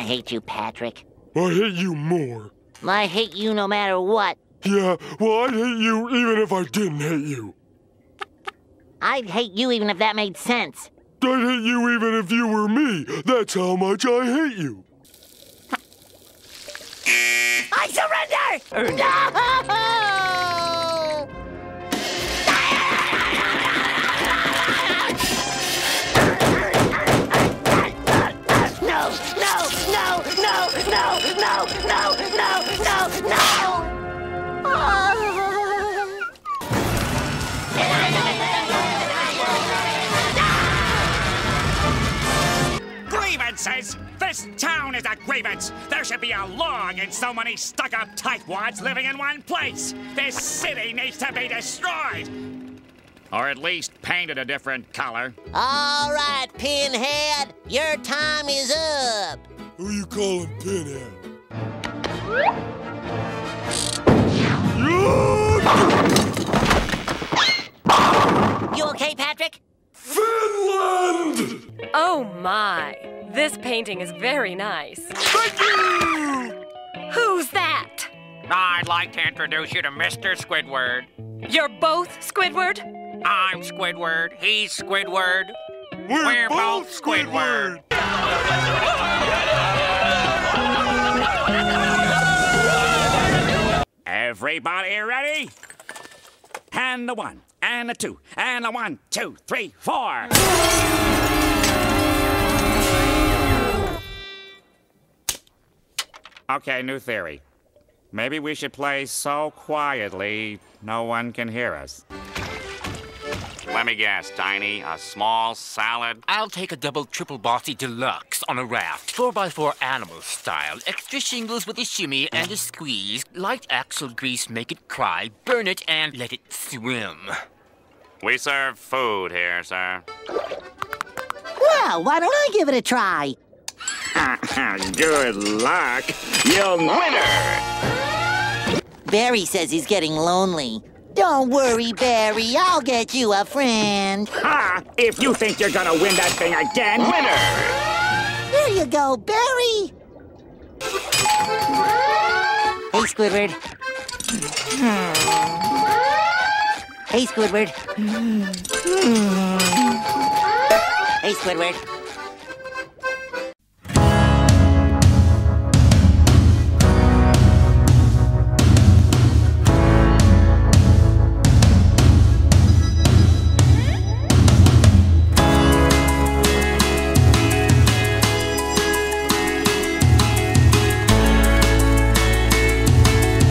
I hate you, Patrick. I hate you more. I hate you no matter what. Yeah, well, I'd hate you even if I didn't hate you. I'd hate you even if that made sense. I'd hate you even if you were me. That's how much I hate you. I surrender! No! Grievances! This town is a grievance! There should be a law against so many stuck-up tightwads living in one place! This city needs to be destroyed! Or at least painted a different color. All right, Pinhead, your time is up. Who you calling Pinhead? You okay, Patrick? Finland! Oh my, this painting is very nice. Thank you! Who's that? I'd like to introduce you to Mr. Squidward. You're both Squidward? I'm Squidward, he's Squidward. We're both Squidward! Everybody ready? And the 1, and the 2, and the 1, 2, 3, 4. Okay, new theory. Maybe we should play so quietly no one can hear us. Let me guess, Tiny. A small salad? I'll take a double triple bossy deluxe on a raft, 4x4 animal style. Extra shingles with a shimmy and a squeeze. Light axle grease, make it cry, burn it, and let it swim. We serve food here, sir. Well, why don't I give it a try? Good luck. You'll winner. Barry says he's getting lonely. Don't worry, Barry. I'll get you a friend. Ha! If you think you're gonna win that thing again, winner! There you go, Barry. Hey, Squidward. Hey, Squidward. Hey, Squidward.